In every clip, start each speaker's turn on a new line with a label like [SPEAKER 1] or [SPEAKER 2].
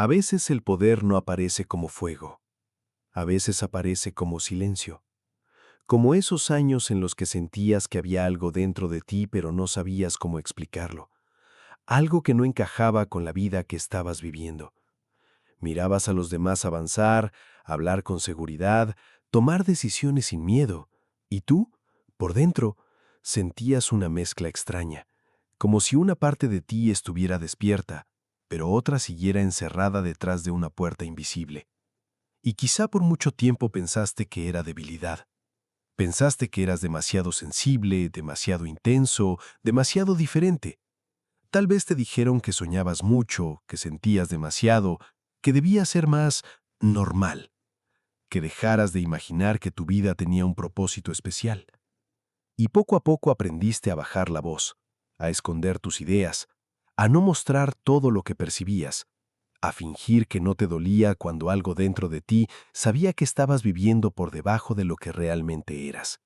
[SPEAKER 1] A veces el poder no aparece como fuego, a veces aparece como silencio, como esos años en los que sentías que había algo dentro de ti pero no sabías cómo explicarlo, algo que no encajaba con la vida que estabas viviendo. Mirabas a los demás avanzar, hablar con seguridad, tomar decisiones sin miedo, y tú, por dentro, sentías una mezcla extraña, como si una parte de ti estuviera despierta, pero otra siguiera encerrada detrás de una puerta invisible. Y quizá por mucho tiempo pensaste que era debilidad. Pensaste que eras demasiado sensible, demasiado intenso, demasiado diferente. Tal vez te dijeron que soñabas mucho, que sentías demasiado, que debías ser más normal, que dejaras de imaginar que tu vida tenía un propósito especial. Y poco a poco aprendiste a bajar la voz, a esconder tus ideas, a no mostrar todo lo que percibías, a fingir que no te dolía cuando algo dentro de ti sabía que estabas viviendo por debajo de lo que realmente eras.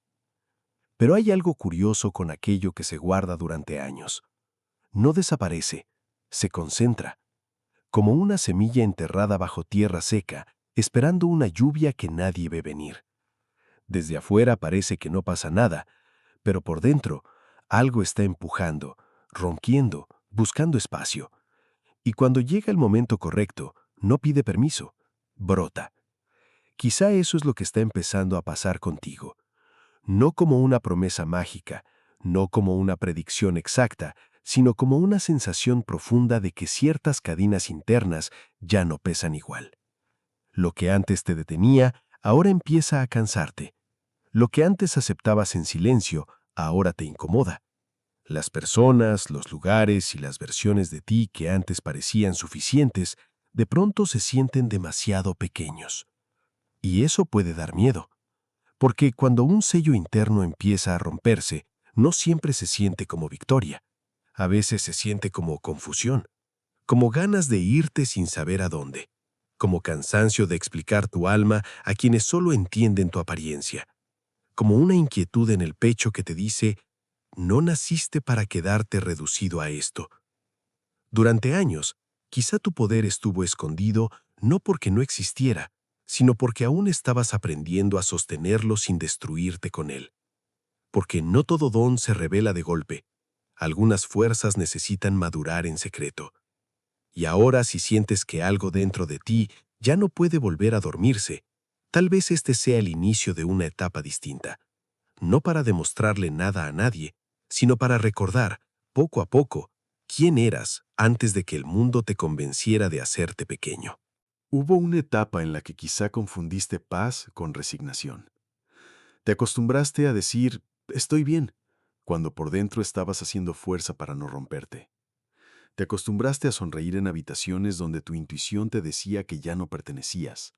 [SPEAKER 1] Pero hay algo curioso con aquello que se guarda durante años. No desaparece, se concentra, como una semilla enterrada bajo tierra seca, esperando una lluvia que nadie ve venir. Desde afuera parece que no pasa nada, pero por dentro algo está empujando, ronquiendo, buscando espacio. Y cuando llega el momento correcto, no pide permiso, brota. Quizá eso es lo que está empezando a pasar contigo. No como una promesa mágica, no como una predicción exacta, sino como una sensación profunda de que ciertas cadenas internas ya no pesan igual. Lo que antes te detenía, ahora empieza a cansarte. Lo que antes aceptabas en silencio, ahora te incomoda. Las personas, los lugares y las versiones de ti que antes parecían suficientes, de pronto se sienten demasiado pequeños. Y eso puede dar miedo, porque cuando un sello interno empieza a romperse, no siempre se siente como victoria. A veces se siente como confusión, como ganas de irte sin saber a dónde, como cansancio de explicar tu alma a quienes solo entienden tu apariencia, como una inquietud en el pecho que te dice, no naciste para quedarte reducido a esto. Durante años, quizá tu poder estuvo escondido no porque no existiera, sino porque aún estabas aprendiendo a sostenerlo sin destruirte con él. Porque no todo don se revela de golpe. Algunas fuerzas necesitan madurar en secreto. Y ahora, si sientes que algo dentro de ti ya no puede volver a dormirse, tal vez este sea el inicio de una etapa distinta. No para demostrarle nada a nadie, sino para recordar, poco a poco, quién eras antes de que el mundo te convenciera de hacerte pequeño.
[SPEAKER 2] Hubo una etapa en la que quizá confundiste paz con resignación. Te acostumbraste a decir, estoy bien, cuando por dentro estabas haciendo fuerza para no romperte. Te acostumbraste a sonreír en habitaciones donde tu intuición te decía que ya no pertenecías.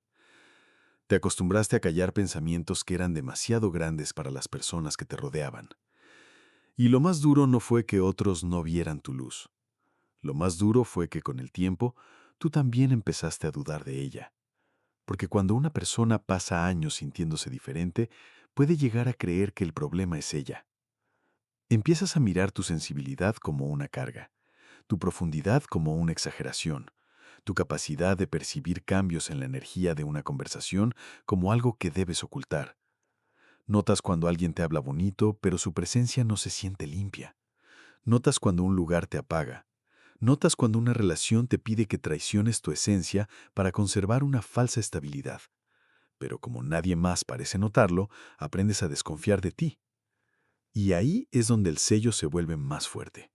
[SPEAKER 2] Te acostumbraste a callar pensamientos que eran demasiado grandes para las personas que te rodeaban. Y lo más duro no fue que otros no vieran tu luz. Lo más duro fue que con el tiempo tú también empezaste a dudar de ella. Porque cuando una persona pasa años sintiéndose diferente, puede llegar a creer que el problema es ella. Empiezas a mirar tu sensibilidad como una carga, tu profundidad como una exageración, tu capacidad de percibir cambios en la energía de una conversación como algo que debes ocultar. Notas cuando alguien te habla bonito, pero su presencia no se siente limpia. Notas cuando un lugar te apaga. Notas cuando una relación te pide que traiciones tu esencia para conservar una falsa estabilidad. Pero como nadie más parece notarlo, aprendes a desconfiar de ti. Y ahí es donde el sello se vuelve más fuerte.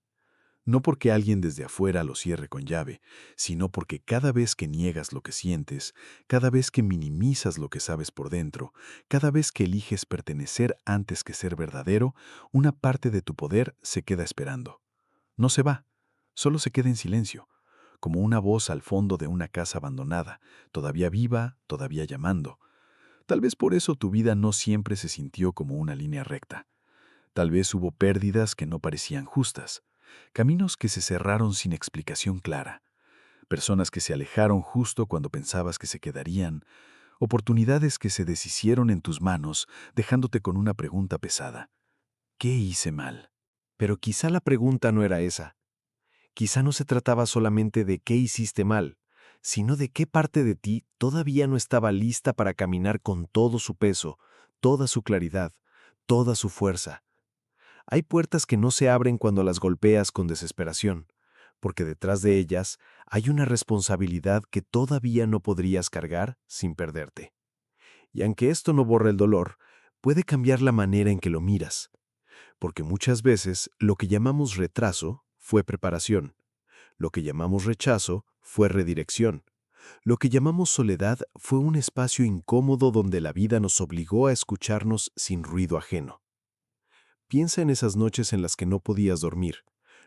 [SPEAKER 2] No porque alguien desde afuera lo cierre con llave, sino porque cada vez que niegas lo que sientes, cada vez que minimizas lo que sabes por dentro, cada vez que eliges pertenecer antes que ser verdadero, una parte de tu poder se queda esperando. No se va, solo se queda en silencio, como una voz al fondo de una casa abandonada, todavía viva, todavía llamando. Tal vez por eso tu vida no siempre se sintió como una línea recta. Tal vez hubo pérdidas que no parecían justas, caminos que se cerraron sin explicación clara, personas que se alejaron justo cuando pensabas que se quedarían, oportunidades que se deshicieron en tus manos, dejándote con una pregunta pesada. ¿Qué hice mal?
[SPEAKER 1] Pero quizá la pregunta no era esa. Quizá no se trataba solamente de qué hiciste mal, sino de qué parte de ti todavía no estaba lista para caminar con todo su peso, toda su claridad, toda su fuerza. Hay puertas que no se abren cuando las golpeas con desesperación, porque detrás de ellas hay una responsabilidad que todavía no podrías cargar sin perderte. Y aunque esto no borra el dolor, puede cambiar la manera en que lo miras, porque muchas veces lo que llamamos retraso fue preparación, lo que llamamos rechazo fue redirección, lo que llamamos soledad fue un espacio incómodo donde la vida nos obligó a escucharnos sin ruido ajeno. Piensa en esas noches en las que no podías dormir,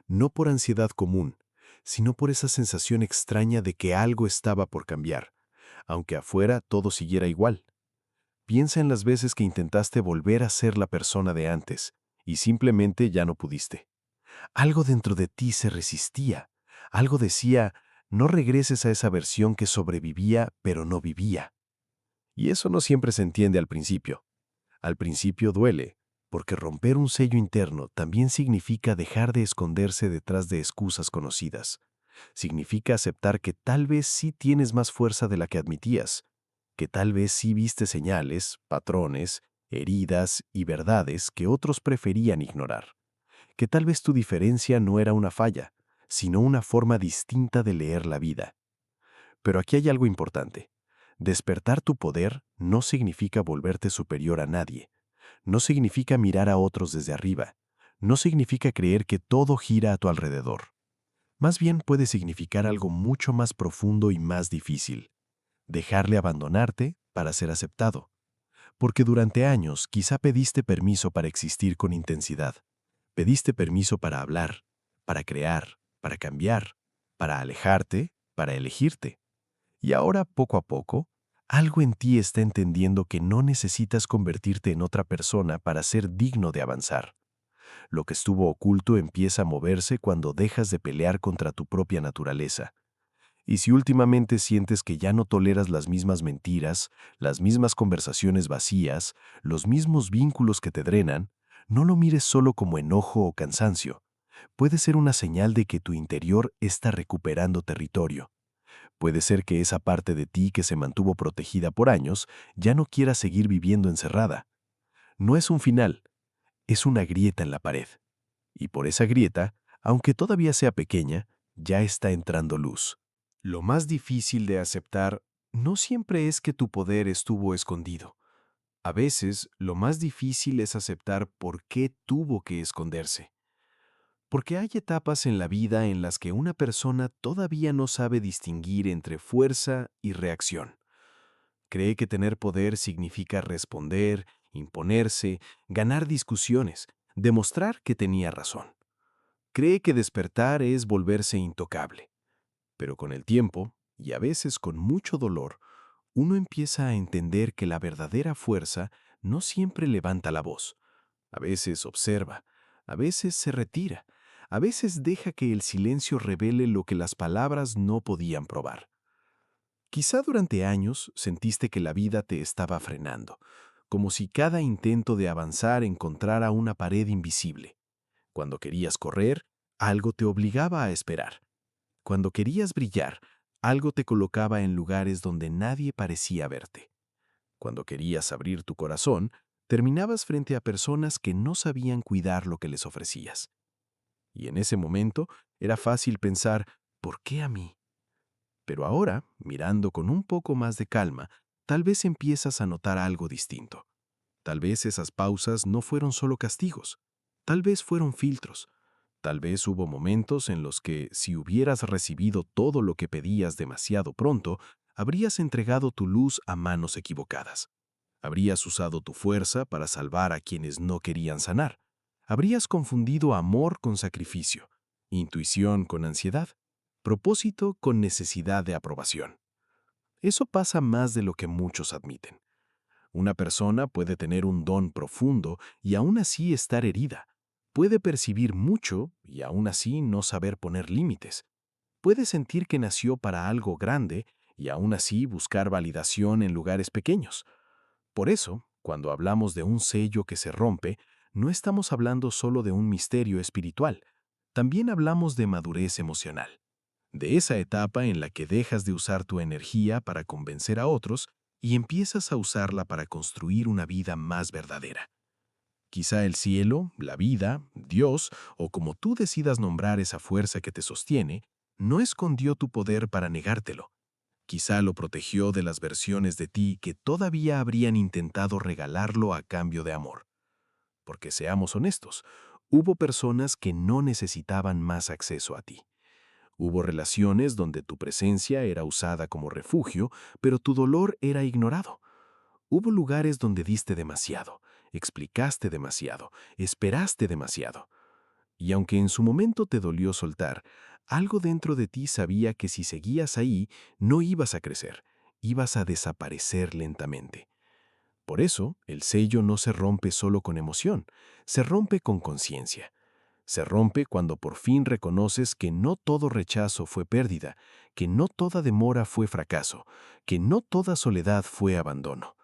[SPEAKER 1] no por ansiedad común, sino por esa sensación extraña de que algo estaba por cambiar, aunque afuera todo siguiera igual. Piensa en las veces que intentaste volver a ser la persona de antes y simplemente ya no pudiste. Algo dentro de ti se resistía, algo decía, no regreses a esa versión que sobrevivía pero no vivía. Y eso no siempre se entiende al principio. Al principio duele, porque romper un sello interno también significa dejar de esconderse detrás de excusas conocidas. Significa aceptar que tal vez sí tienes más fuerza de la que admitías, que tal vez sí viste señales, patrones, heridas y verdades que otros preferían ignorar, que tal vez tu diferencia no era una falla, sino una forma distinta de leer la vida. Pero aquí hay algo importante. Despertar tu poder no significa volverte superior a nadie. No significa mirar a otros desde arriba. No significa creer que todo gira a tu alrededor. Más bien puede significar algo mucho más profundo y más difícil. Dejarle abandonarte para ser aceptado. Porque durante años quizá pediste permiso para existir con intensidad. Pediste permiso para hablar, para crear, para cambiar, para alejarte, para elegirte. Y ahora, poco a poco, algo en ti está entendiendo que no necesitas convertirte en otra persona para ser digno de avanzar. Lo que estuvo oculto empieza a moverse cuando dejas de pelear contra tu propia naturaleza. Y si últimamente sientes que ya no toleras las mismas mentiras, las mismas conversaciones vacías, los mismos vínculos que te drenan, no lo mires solo como enojo o cansancio. Puede ser una señal de que tu interior está recuperando territorio. Puede ser que esa parte de ti que se mantuvo protegida por años ya no quiera seguir viviendo encerrada. No es un final, es una grieta en la pared. Y por esa grieta, aunque todavía sea pequeña, ya está entrando luz. Lo más difícil de aceptar no siempre es que tu poder estuvo escondido. A veces, lo más difícil es aceptar por qué tuvo que esconderse. Porque hay etapas en la vida en las que una persona todavía no sabe distinguir entre fuerza y reacción. Cree que tener poder significa responder, imponerse, ganar discusiones, demostrar que tenía razón. Cree que despertar es volverse intocable. Pero con el tiempo, y a veces con mucho dolor, uno empieza a entender que la verdadera fuerza no siempre levanta la voz. A veces observa, a veces se retira, a veces deja que el silencio revele lo que las palabras no podían probar. Quizá durante años sentiste que la vida te estaba frenando, como si cada intento de avanzar encontrara una pared invisible. Cuando querías correr, algo te obligaba a esperar. Cuando querías brillar, algo te colocaba en lugares donde nadie parecía verte. Cuando querías abrir tu corazón, terminabas frente a personas que no sabían cuidar lo que les ofrecías. Y en ese momento era fácil pensar, ¿por qué a mí? Pero ahora, mirando con un poco más de calma, tal vez empiezas a notar algo distinto. Tal vez esas pausas no fueron solo castigos. Tal vez fueron filtros. Tal vez hubo momentos en los que, si hubieras recibido todo lo que pedías demasiado pronto, habrías entregado tu luz a manos equivocadas. Habrías usado tu fuerza para salvar a quienes no querían sanar. Habrías confundido amor con sacrificio, intuición con ansiedad, propósito con necesidad de aprobación. Eso pasa más de lo que muchos admiten. Una persona puede tener un don profundo y aún así estar herida. Puede percibir mucho y aún así no saber poner límites. Puede sentir que nació para algo grande y aún así buscar validación en lugares pequeños. Por eso, cuando hablamos de un sello que se rompe, no estamos hablando solo de un misterio espiritual. También hablamos de madurez emocional,
[SPEAKER 2] de esa etapa en la que dejas de usar tu energía para convencer a otros y empiezas a usarla para construir una vida más verdadera. Quizá el cielo, la vida, Dios, o como tú decidas nombrar esa fuerza que te sostiene, no escondió tu poder para negártelo. Quizá lo protegió de las versiones de ti que todavía habrían intentado regalarlo a cambio de amor. Porque seamos honestos, hubo personas que no necesitaban más acceso a ti. Hubo relaciones donde tu presencia era usada como refugio, pero tu dolor era ignorado. Hubo lugares donde diste demasiado, explicaste demasiado, esperaste demasiado. Y aunque en su momento te dolió soltar, algo dentro de ti sabía que si seguías ahí, no ibas a crecer, ibas a desaparecer lentamente. Por eso, el sello no se rompe solo con emoción, se rompe con conciencia. Se rompe cuando por fin reconoces que no todo rechazo fue pérdida, que no toda demora fue fracaso, que no toda soledad fue abandono.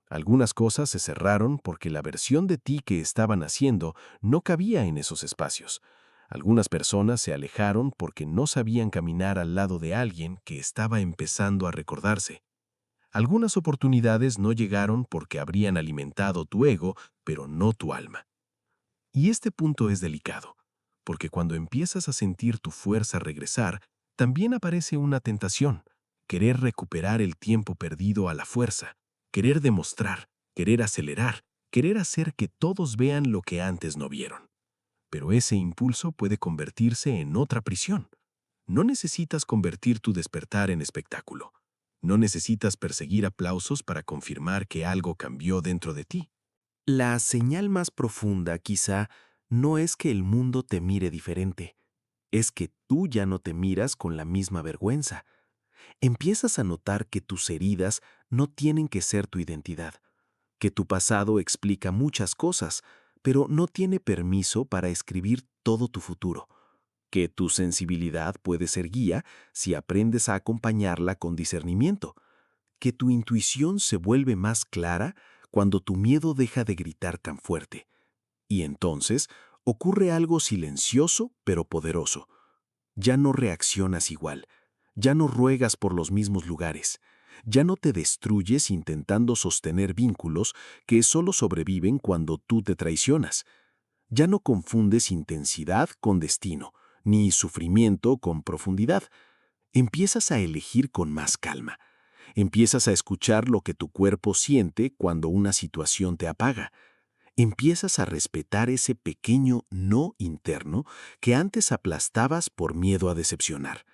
[SPEAKER 2] Algunas cosas se cerraron porque la versión de ti que estaban haciendo no cabía en esos espacios. Algunas personas se alejaron porque no sabían caminar al lado de alguien que estaba empezando a recordarse. Algunas oportunidades no llegaron porque habrían alimentado tu ego, pero no tu alma. Y este punto es delicado, porque cuando empiezas a sentir tu fuerza regresar, también aparece una tentación, querer recuperar el tiempo perdido a la fuerza, querer demostrar, querer acelerar, querer hacer que todos vean lo que antes no vieron. Pero ese impulso puede convertirse en otra prisión. No necesitas convertir tu despertar en espectáculo. No necesitas perseguir aplausos para confirmar que algo cambió dentro de ti.
[SPEAKER 1] La señal más profunda, quizá, no es que el mundo te mire diferente, es que tú ya no te miras con la misma vergüenza. Empiezas a notar que tus heridas no tienen que ser tu identidad, que tu pasado explica muchas cosas, pero no tiene permiso para escribir todo tu futuro, que tu sensibilidad puede ser guía si aprendes a acompañarla con discernimiento, que tu intuición se vuelve más clara cuando tu miedo deja de gritar tan fuerte. Y entonces ocurre algo silencioso pero poderoso. Ya no reaccionas igual, ya no ruegas por los mismos lugares, ya no te destruyes intentando sostener vínculos que solo sobreviven cuando tú te traicionas. Ya no confundes intensidad con destino, ni sufrimiento con profundidad. Empiezas a elegir con más calma. Empiezas a escuchar lo que tu cuerpo siente cuando una situación te apaga. Empiezas a respetar ese pequeño no interno que antes aplastabas por miedo a decepcionar.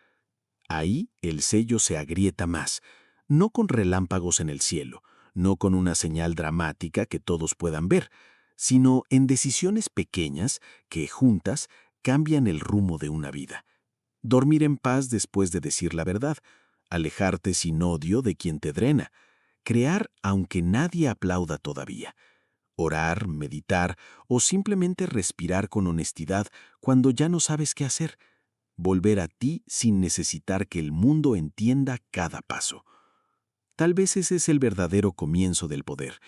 [SPEAKER 1] Ahí el sello se agrieta más, no con relámpagos en el cielo, no con una señal dramática que todos puedan ver, sino en decisiones pequeñas que, juntas, cambian el rumbo de una vida. Dormir en paz después de decir la verdad, alejarte sin odio de quien te drena, crear aunque nadie aplauda todavía, orar, meditar o simplemente respirar con honestidad cuando ya no sabes qué hacer, volver a ti sin necesitar que el mundo entienda cada paso. Tal vez ese es el verdadero comienzo del poder,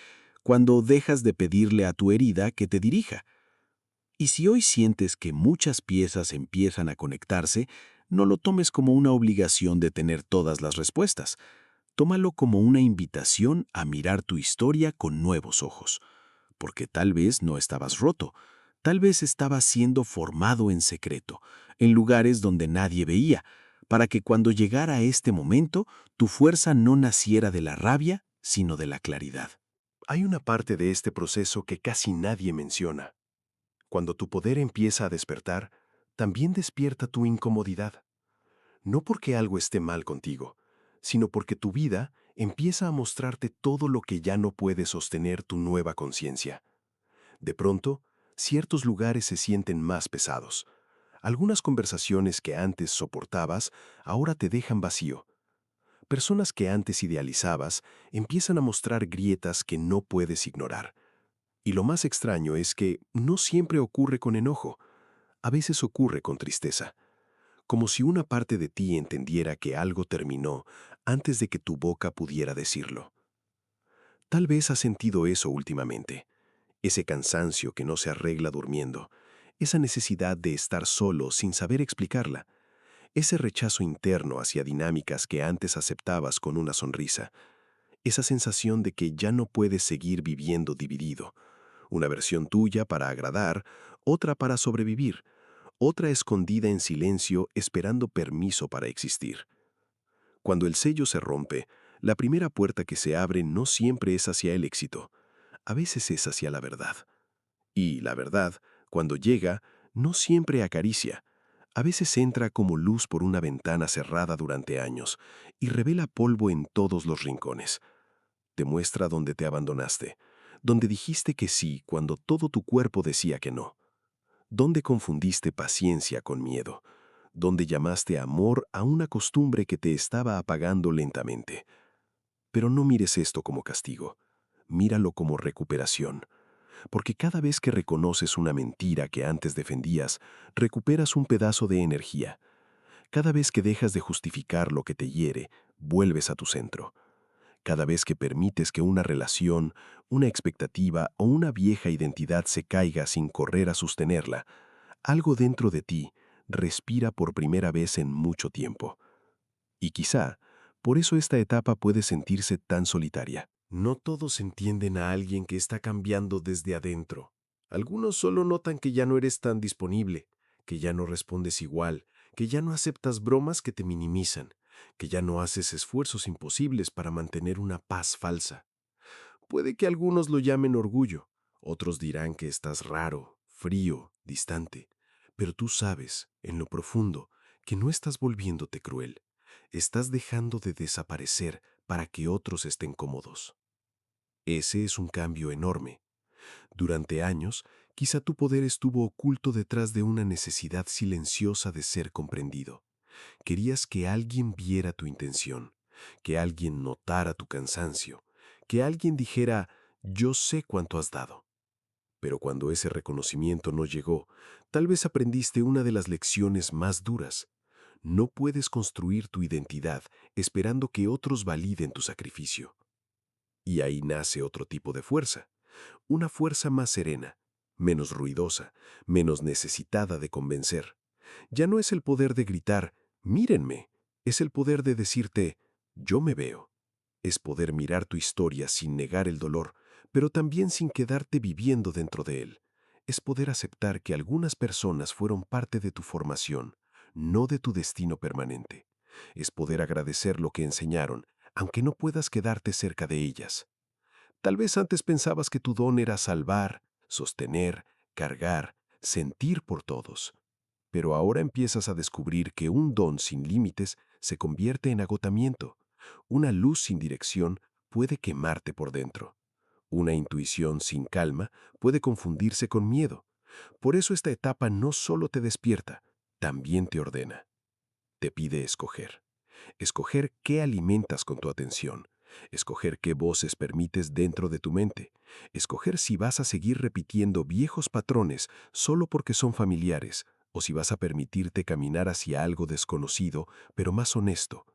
[SPEAKER 1] cuando dejas de pedirle a tu herida que te dirija. Y si hoy sientes que muchas piezas empiezan a conectarse, no lo tomes como una obligación de tener todas las respuestas. Tómalo como una invitación a mirar tu historia con nuevos ojos, porque tal vez no estabas roto, tal vez estabas siendo formado en secreto, en lugares donde nadie veía, para que cuando llegara este momento, tu fuerza no naciera de la rabia, sino de la claridad. Hay una parte de este proceso que casi nadie menciona. Cuando tu poder empieza a despertar, también despierta tu incomodidad. No porque algo esté mal contigo, sino porque tu vida empieza a mostrarte todo lo que ya no puede sostener tu nueva conciencia. De pronto, ciertos lugares se sienten más pesados. Algunas conversaciones que antes soportabas ahora te dejan vacío. Personas que antes idealizabas empiezan a mostrar grietas que no puedes ignorar. Y lo más extraño es que no siempre ocurre con enojo, a veces ocurre con tristeza, como si una parte de ti entendiera que algo terminó antes de que tu boca pudiera decirlo. Tal vez has sentido eso últimamente, ese cansancio que no se arregla durmiendo, esa necesidad de estar solo sin saber explicarla, ese rechazo interno hacia dinámicas que antes aceptabas con una sonrisa, esa sensación de que ya no puedes seguir viviendo dividido, una versión tuya para agradar, otra para sobrevivir, otra escondida en silencio esperando permiso para existir. Cuando el sello se rompe, la primera puerta que se abre no siempre es hacia el éxito, a veces es hacia la verdad. Y la verdad, cuando llega, no siempre acaricia. A veces entra como luz por una ventana cerrada durante años y revela polvo en todos los rincones. Te muestra dónde te abandonaste, donde dijiste que sí cuando todo tu cuerpo decía que no, dónde confundiste paciencia con miedo, dónde llamaste amor a una costumbre que te estaba apagando lentamente. Pero no mires esto como castigo, míralo como recuperación. Porque cada vez que reconoces una mentira que antes defendías, recuperas un pedazo de energía. Cada vez que dejas de justificar lo que te hiere, vuelves a tu centro. Cada vez que permites que una relación, una expectativa o una vieja identidad se caiga sin correr a sostenerla, algo dentro de ti respira por primera vez en mucho tiempo. Y quizá, por eso esta etapa puede sentirse tan solitaria. No todos entienden a alguien que está cambiando desde adentro. Algunos solo notan que ya no eres tan disponible, que ya no respondes igual, que ya no aceptas bromas que te minimizan, que ya no haces esfuerzos imposibles para mantener una paz falsa. Puede que algunos lo llamen orgullo, otros dirán que estás raro, frío, distante, pero tú sabes, en lo profundo, que no estás volviéndote cruel. Estás dejando de desaparecer para que otros estén cómodos. Ese es un cambio enorme. Durante años, quizá tu poder estuvo oculto detrás de una necesidad silenciosa de ser comprendido. Querías que alguien viera tu intención, que alguien notara tu cansancio, que alguien dijera, yo sé cuánto has dado. Pero cuando ese reconocimiento no llegó, tal vez aprendiste una de las lecciones más duras. No puedes construir tu identidad esperando que otros validen tu sacrificio. Y ahí nace otro tipo de fuerza, una fuerza más serena, menos ruidosa, menos necesitada de convencer. Ya no es el poder de gritar, mírenme, es el poder de decirte, yo me veo. Es poder mirar tu historia sin negar el dolor, pero también sin quedarte viviendo dentro de él. Es poder aceptar que algunas personas fueron parte de tu formación, no de tu destino permanente. Es poder agradecer lo que enseñaron, aunque no puedas quedarte cerca de ellas. Tal vez antes pensabas que tu don era salvar, sostener, cargar, sentir por todos. Pero ahora empiezas a descubrir que un don sin límites se convierte en agotamiento. Una luz sin dirección puede quemarte por dentro. Una intuición sin calma puede confundirse con miedo. Por eso esta etapa no solo te despierta, también te ordena. Te pide escoger. Escoger qué alimentas con tu atención. Escoger qué voces permites dentro de tu mente. Escoger si vas a seguir repitiendo viejos patrones solo porque son familiares o si vas a permitirte caminar hacia algo desconocido, pero más honesto.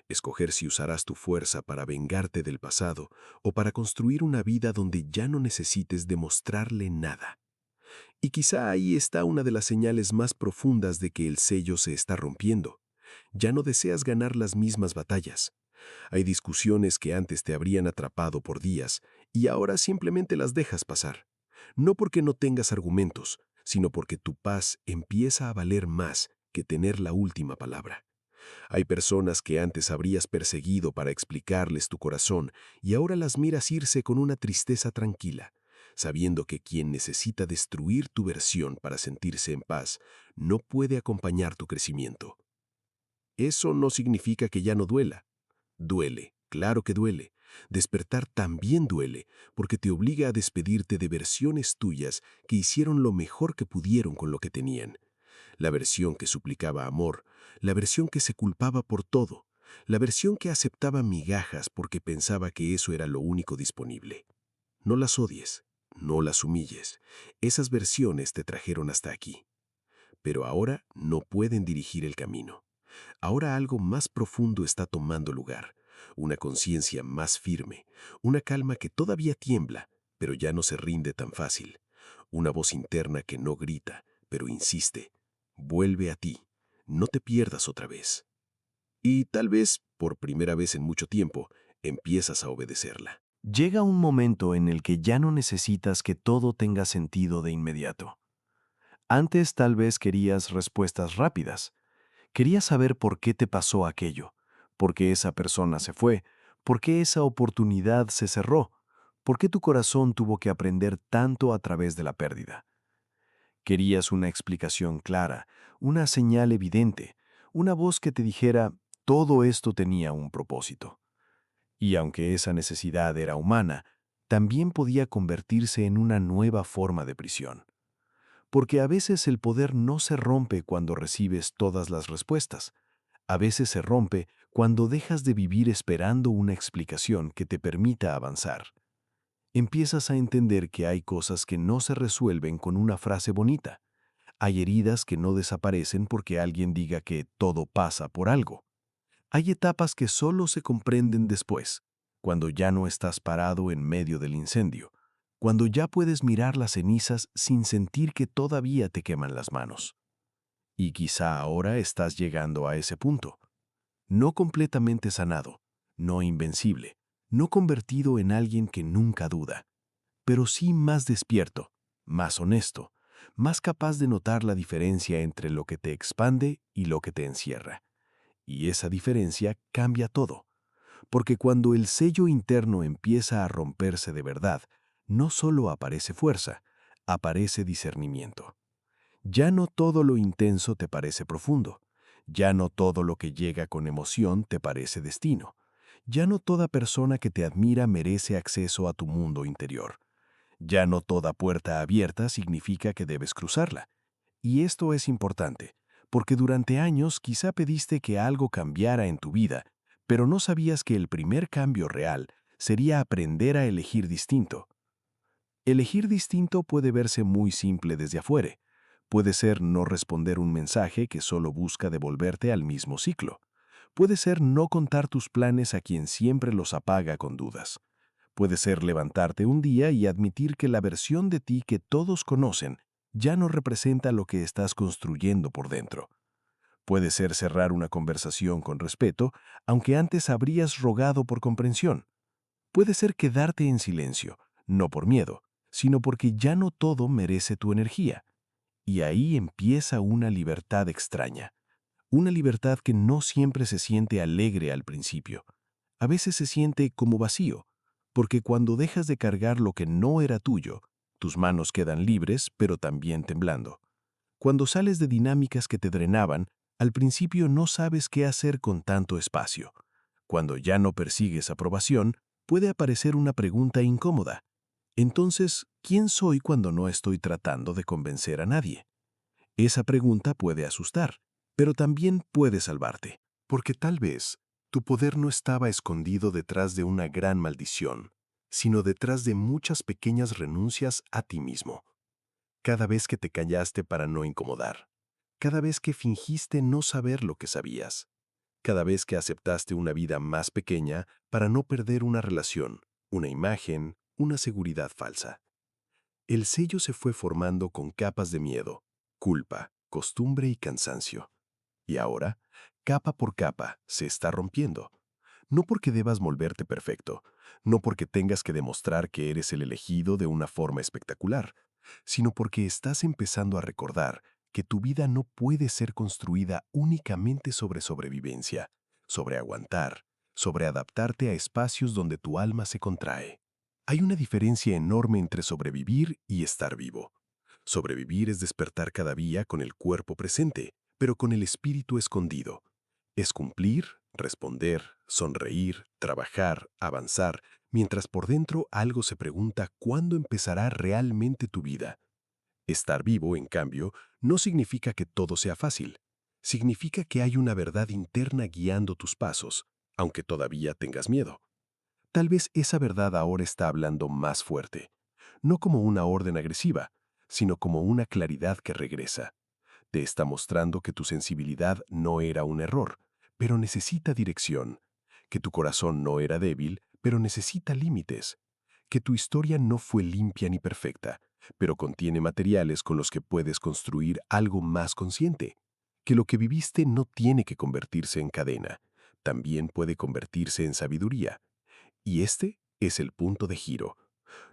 [SPEAKER 1] Escoger si usarás tu fuerza para vengarte del pasado o para construir una vida donde ya no necesites demostrarle nada. Y quizá ahí está una de las señales más profundas de que el sello se está rompiendo. Ya no deseas ganar las mismas batallas. Hay discusiones que antes te habrían atrapado por días y ahora simplemente las dejas pasar. No porque no tengas argumentos, sino porque tu paz empieza a valer más que tener la última palabra. Hay personas que antes habrías perseguido para explicarles tu corazón y ahora las miras irse con una tristeza tranquila, sabiendo que quien necesita destruir tu versión para sentirse en paz no puede acompañar tu crecimiento. Eso no significa que ya no duela. Duele, claro que duele. Despertar también duele, porque te obliga a despedirte de versiones tuyas que hicieron lo mejor que pudieron con lo que tenían. La versión que suplicaba amor, la versión que se culpaba por todo, la versión que aceptaba migajas porque pensaba que eso era lo único disponible. No las odies, no las humilles. Esas versiones te trajeron hasta aquí. Pero ahora no pueden dirigir el camino. Ahora algo más profundo está tomando lugar, una conciencia más firme, una calma que todavía tiembla, pero ya no se rinde tan fácil, una voz interna que no grita, pero insiste, vuelve a ti,
[SPEAKER 2] no te pierdas otra vez. Y tal vez, por primera vez en mucho tiempo, empiezas a obedecerla.
[SPEAKER 1] Llega un momento en el que ya no necesitas que todo tenga sentido de inmediato. Antes tal vez querías respuestas rápidas. Querías saber por qué te pasó aquello, por qué esa persona se fue, por qué esa oportunidad se cerró, por qué tu corazón tuvo que aprender tanto a través de la pérdida. Querías una explicación clara, una señal evidente, una voz que te dijera, todo esto tenía un propósito. Y aunque esa necesidad era humana, también podía convertirse en una nueva forma de prisión. Porque a veces el poder no se rompe cuando recibes todas las respuestas. A veces se rompe cuando dejas de vivir esperando una explicación que te permita avanzar. Empiezas a entender que hay cosas que no se resuelven con una frase bonita. Hay heridas que no desaparecen porque alguien diga que todo pasa por algo. Hay etapas que solo se comprenden después, cuando ya no estás parado en medio del incendio, cuando ya puedes mirar las cenizas sin sentir que todavía te queman las manos. Y quizá ahora estás llegando a ese punto, no completamente sanado, no invencible, no convertido en alguien que nunca duda, pero sí más despierto, más honesto, más capaz de notar la diferencia entre lo que te expande y lo que te encierra. Y esa diferencia cambia todo, porque cuando el sello interno empieza a romperse de verdad, no solo aparece fuerza, aparece discernimiento. Ya no todo lo intenso te parece profundo, ya no todo lo que llega con emoción te parece destino, ya no toda persona que te admira merece acceso a tu mundo interior, ya no toda puerta abierta significa que debes cruzarla. Y esto es importante, porque durante años quizá pediste que algo cambiara en tu vida, pero no sabías que el primer cambio real sería aprender a elegir distinto. Elegir distinto puede verse muy simple desde afuera. Puede ser no responder un mensaje que solo busca devolverte al mismo ciclo. Puede ser no contar tus planes a quien siempre los apaga con dudas. Puede ser levantarte un día y admitir que la versión de ti que todos conocen ya no representa lo que estás construyendo por dentro. Puede ser cerrar una conversación con respeto, aunque antes habrías rogado por comprensión. Puede ser quedarte en silencio, no por miedo, sino porque ya no todo merece tu energía. Y ahí empieza una libertad extraña. Una libertad que no siempre se siente alegre al principio. A veces se siente como vacío, porque cuando dejas de cargar lo que no era tuyo, tus manos quedan libres, pero también temblando. Cuando sales de dinámicas que te drenaban, al principio no sabes qué hacer con tanto espacio. Cuando ya no persigues aprobación, puede aparecer una pregunta incómoda. Entonces, ¿quién soy cuando no estoy tratando de convencer a nadie? Esa pregunta puede asustar, pero también puede salvarte, porque tal vez tu poder no estaba escondido detrás de una gran maldición, sino detrás de muchas pequeñas renuncias a ti mismo. Cada vez que te callaste para no incomodar, cada vez que fingiste no saber lo que sabías, cada vez que aceptaste una vida más pequeña para no perder una relación, una imagen, una seguridad falsa. El sello se fue formando con capas de miedo, culpa, costumbre y cansancio. Y ahora, capa por capa, se está rompiendo. No porque debas volverte perfecto, no porque tengas que demostrar que eres el elegido de una forma espectacular, sino porque estás empezando a recordar que tu vida no puede ser construida únicamente sobre sobrevivencia, sobre aguantar, sobre adaptarte a espacios donde tu alma se contrae. Hay una diferencia enorme entre sobrevivir y estar vivo. Sobrevivir es despertar cada día con el cuerpo presente, pero con el espíritu escondido. Es cumplir, responder, sonreír, trabajar, avanzar, mientras por dentro algo se pregunta cuándo empezará realmente tu vida. Estar vivo, en cambio, no significa que todo sea fácil. Significa que hay una verdad interna guiando tus pasos, aunque todavía tengas miedo. Tal vez esa verdad ahora está hablando más fuerte, no como una orden agresiva, sino como una claridad que regresa. Te está mostrando que tu sensibilidad no era un error, pero necesita dirección, que tu corazón no era débil, pero necesita límites, que tu historia no fue limpia ni perfecta, pero contiene materiales con los que puedes construir algo más consciente.
[SPEAKER 2] que lo que viviste no tiene que convertirse en cadena, también puede convertirse en sabiduría. Y este es el punto de giro.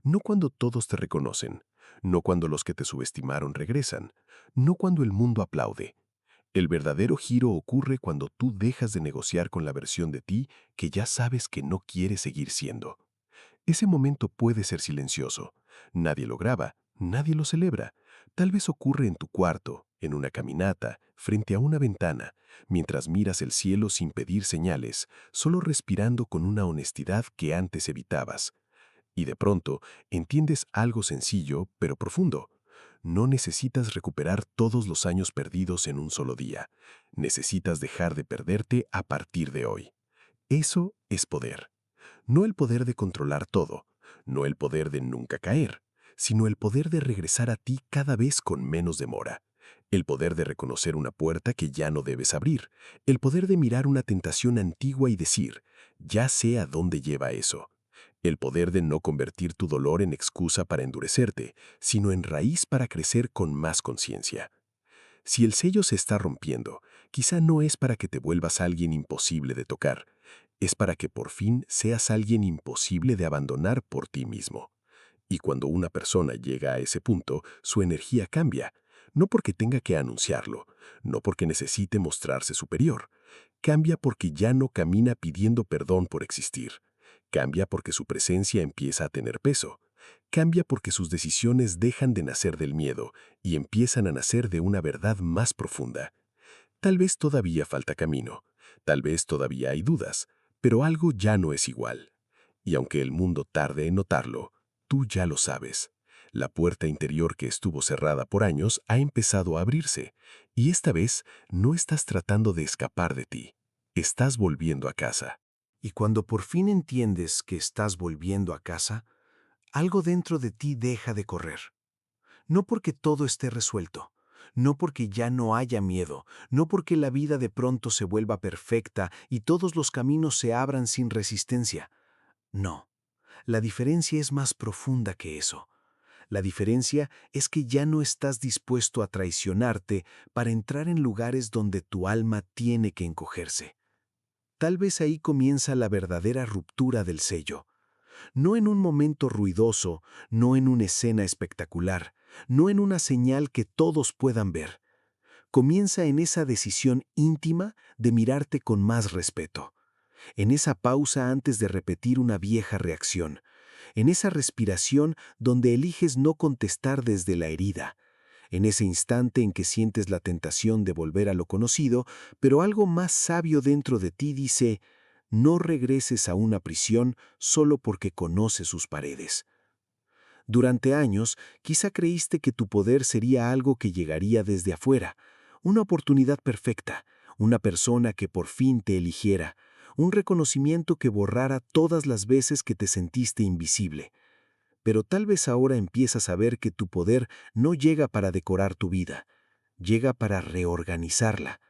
[SPEAKER 2] No cuando todos te reconocen, no cuando los que te subestimaron regresan, no cuando el mundo aplaude. El verdadero giro ocurre cuando tú dejas de negociar con la versión de ti que ya sabes que no quieres seguir siendo. Ese momento puede ser silencioso. Nadie lo graba, nadie lo celebra. Tal vez ocurre en tu cuarto, en una caminata, frente a una ventana, mientras miras el cielo sin pedir señales, solo respirando con una honestidad que antes evitabas. Y de pronto entiendes algo sencillo pero profundo. No necesitas recuperar todos los años perdidos en un solo día. Necesitas dejar de perderte a partir de hoy. Eso es poder. No el poder de controlar todo, no el poder de nunca caer, sino el poder de regresar a ti cada vez con menos demora. El poder de reconocer una puerta que ya no debes abrir. El poder de mirar una tentación antigua y decir, ya sé a dónde lleva eso. El poder de no convertir tu dolor en excusa para endurecerte, sino en raíz para crecer con más conciencia. Si el sello se está rompiendo, quizá no es para que te vuelvas alguien imposible de tocar, es para que por fin seas alguien imposible de abandonar por ti mismo. Y cuando una persona llega a ese punto, su energía cambia, no porque tenga que anunciarlo, no porque necesite mostrarse superior. Cambia porque ya no camina pidiendo perdón por existir. Cambia porque su presencia empieza a tener peso. Cambia porque sus decisiones dejan de nacer del miedo y empiezan a nacer de una verdad más profunda. Tal vez todavía falta camino, tal vez todavía hay dudas, pero algo ya no es igual. Y aunque el mundo tarde en notarlo, tú ya lo sabes. La puerta interior que estuvo cerrada por años ha empezado a abrirse, y esta vez no estás tratando de escapar de ti, estás volviendo a casa.
[SPEAKER 1] Y cuando por fin entiendes que estás volviendo a casa, algo dentro de ti deja de correr. No porque todo esté resuelto, no porque ya no haya miedo, no porque la vida de pronto se vuelva perfecta y todos los caminos se abran sin resistencia. No, la diferencia es más profunda que eso. La diferencia es que ya no estás dispuesto a traicionarte para entrar en lugares donde tu alma tiene que encogerse. Tal vez ahí comienza la verdadera ruptura del sello. No en un momento ruidoso, no en una escena espectacular, no en una señal que todos puedan ver. Comienza en esa decisión íntima de mirarte con más respeto, en esa pausa antes de repetir una vieja reacción, en esa respiración donde eliges no contestar desde la herida, en ese instante en que sientes la tentación de volver a lo conocido, pero algo más sabio dentro de ti dice, no regreses a una prisión solo porque conoces sus paredes. Durante años, quizá creíste que tu poder sería algo que llegaría desde afuera, una oportunidad perfecta, una persona que por fin te eligiera, un reconocimiento que borrara todas las veces que te sentiste invisible. Pero tal vez ahora empiezas a ver que tu poder no llega para decorar tu vida, llega para reorganizarla.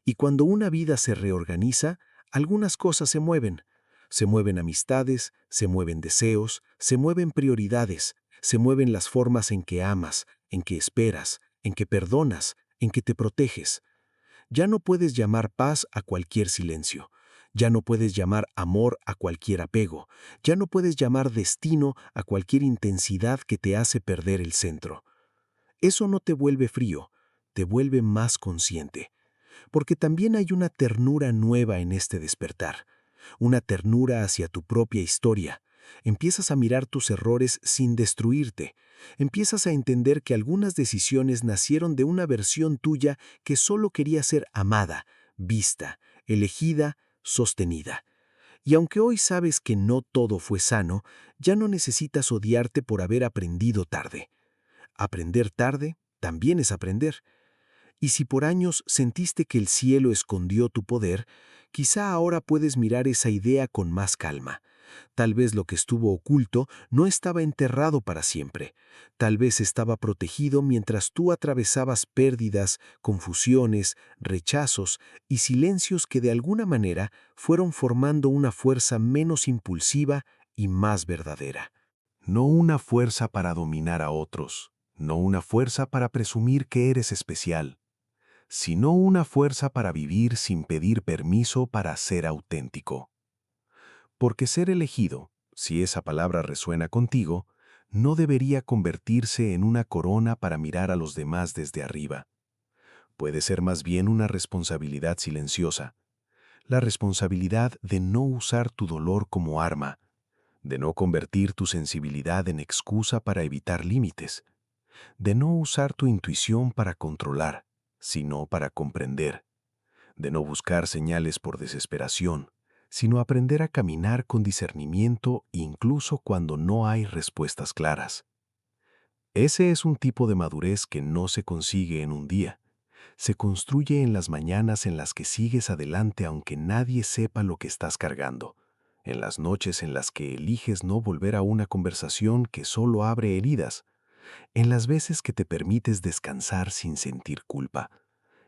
[SPEAKER 1] Y cuando una vida se reorganiza, algunas cosas se mueven. Se mueven amistades, se mueven deseos, se mueven prioridades, se mueven las formas en que amas, en que esperas, en que perdonas, en que te proteges. Ya no puedes llamar paz a cualquier silencio. Ya no puedes llamar amor a cualquier apego. Ya no puedes llamar destino a cualquier intensidad que te hace perder el centro. Eso no te vuelve frío, te vuelve más consciente. Porque también hay una ternura nueva en este despertar, una ternura hacia tu propia historia. Empiezas a mirar tus errores sin destruirte. Empiezas a entender que algunas decisiones nacieron de una versión tuya que solo quería ser amada, vista, elegida, sostenida. Y aunque hoy sabes que no todo fue sano, ya no necesitas odiarte por haber aprendido tarde. Aprender tarde también es aprender. Y si por años sentiste que el cielo escondió tu poder, quizá ahora puedes mirar esa idea con más calma. Tal vez lo que estuvo oculto no estaba enterrado para siempre. Tal vez estaba protegido mientras tú atravesabas pérdidas, confusiones, rechazos y silencios que de alguna manera fueron formando una fuerza menos impulsiva y más verdadera.
[SPEAKER 2] No una fuerza para dominar a otros, no una fuerza para presumir que eres especial,
[SPEAKER 1] sino una fuerza para vivir sin pedir permiso para ser auténtico. Porque ser elegido, si esa palabra resuena contigo, no debería convertirse en una corona para mirar a los demás desde arriba. Puede ser más bien una responsabilidad silenciosa, la responsabilidad de no usar tu dolor como arma, de no convertir tu sensibilidad en excusa para evitar límites, de no usar tu intuición para controlar, sino para comprender, de no buscar señales por desesperación, sino aprender a caminar con discernimiento incluso cuando no hay respuestas claras. Ese es un tipo de madurez que no se consigue en un día. Se construye en las mañanas en las que sigues adelante aunque nadie sepa lo que estás cargando, en las noches en las que eliges no volver a una conversación que solo abre heridas, en las veces que te permites descansar sin sentir culpa,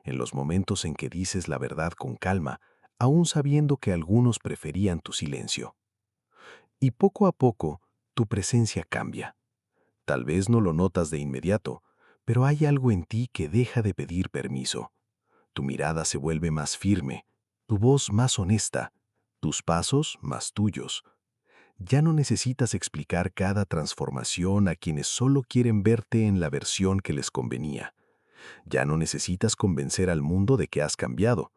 [SPEAKER 1] en los momentos en que dices la verdad con calma, aún sabiendo que algunos preferían tu silencio. Y poco a poco, tu presencia cambia. Tal vez no lo notas de inmediato, pero hay algo en ti que deja de pedir permiso. Tu mirada se vuelve más firme, tu voz más honesta, tus pasos más tuyos. Ya no necesitas explicar cada transformación a quienes solo quieren verte en la versión que les convenía. Ya no necesitas convencer al mundo de que has cambiado.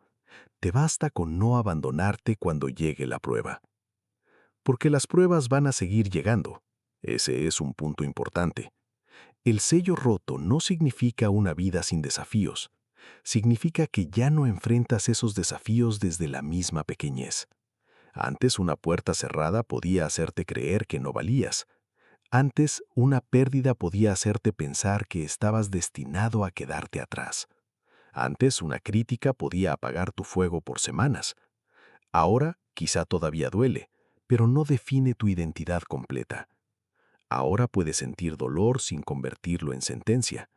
[SPEAKER 1] Te basta con no abandonarte cuando llegue la prueba. Porque las pruebas van a seguir llegando. Ese es un punto importante. El sello roto no significa una vida sin desafíos. Significa que ya no enfrentas esos desafíos desde la misma pequeñez. Antes una puerta cerrada podía hacerte creer que no valías. Antes una pérdida podía hacerte pensar que estabas destinado a quedarte atrás. Antes una crítica podía apagar tu fuego por semanas. Ahora quizá todavía duele, pero no define tu identidad completa. Ahora puedes sentir dolor sin convertirlo en sentencia.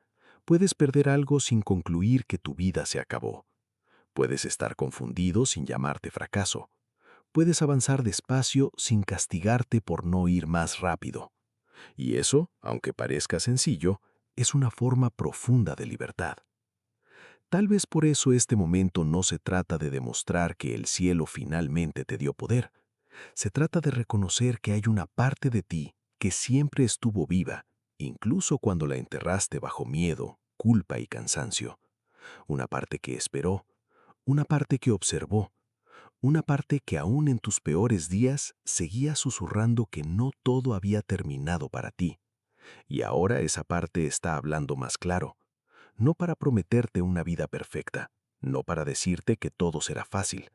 [SPEAKER 1] Puedes perder algo sin concluir que tu vida se acabó. Puedes estar confundido sin llamarte fracaso. Puedes avanzar despacio sin castigarte por no ir más rápido. Y eso, aunque parezca sencillo, es una forma profunda de libertad. Tal vez por eso este momento no se trata de demostrar que el cielo finalmente te dio poder. Se trata de reconocer que hay una parte de ti que siempre estuvo viva, incluso cuando la enterraste bajo miedo, culpa y cansancio. Una parte que esperó, una parte que observó, una parte que aún en tus peores días seguía susurrando que no todo había terminado para ti. Y ahora esa parte está hablando más claro, no para prometerte una vida perfecta, no para decirte que todo será fácil,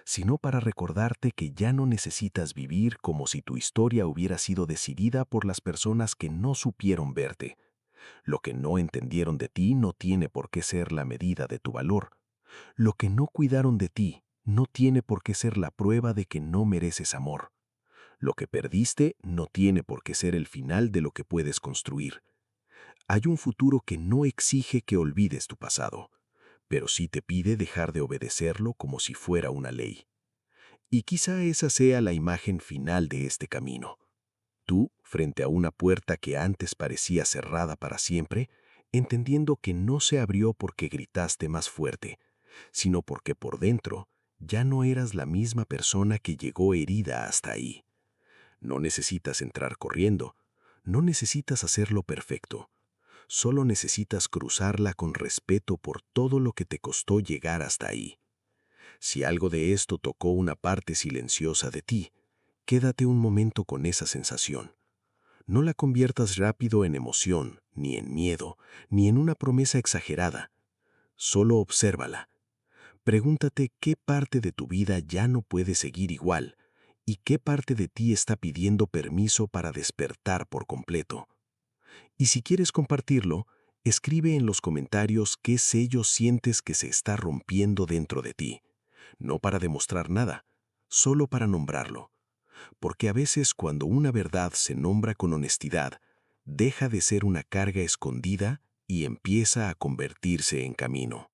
[SPEAKER 1] sino para recordarte que ya no necesitas vivir como si tu historia hubiera sido decidida por las personas que no supieron verte. Lo que no entendieron de ti no tiene por qué ser la medida de tu valor. Lo que no cuidaron de ti no tiene por qué ser la prueba de que no mereces amor. Lo que perdiste no tiene por qué ser el final de lo que puedes construir. Hay un futuro que no exige que olvides tu pasado, pero sí te pide dejar de obedecerlo como si fuera una ley. Y quizá esa sea la imagen final de este camino. Tú, frente a una puerta que antes parecía cerrada para siempre, entendiendo que no se abrió porque gritaste más fuerte, sino porque por dentro ya no eras la misma persona que llegó herida hasta ahí. No necesitas entrar corriendo, no necesitas hacerlo perfecto. Solo necesitas cruzarla con respeto por todo lo que te costó llegar hasta ahí. Si algo de esto tocó una parte silenciosa de ti, quédate un momento con esa sensación. No la conviertas rápido en emoción, ni en miedo, ni en una promesa exagerada. Solo obsérvala. Pregúntate qué parte de tu vida ya no puede seguir igual y qué parte de ti está pidiendo permiso para despertar por completo. Y si quieres compartirlo, escribe en los comentarios qué sello sientes que se está rompiendo dentro de ti. No para demostrar nada, solo para nombrarlo. Porque a veces cuando una verdad se nombra con honestidad, deja de ser una carga escondida y empieza a convertirse en camino.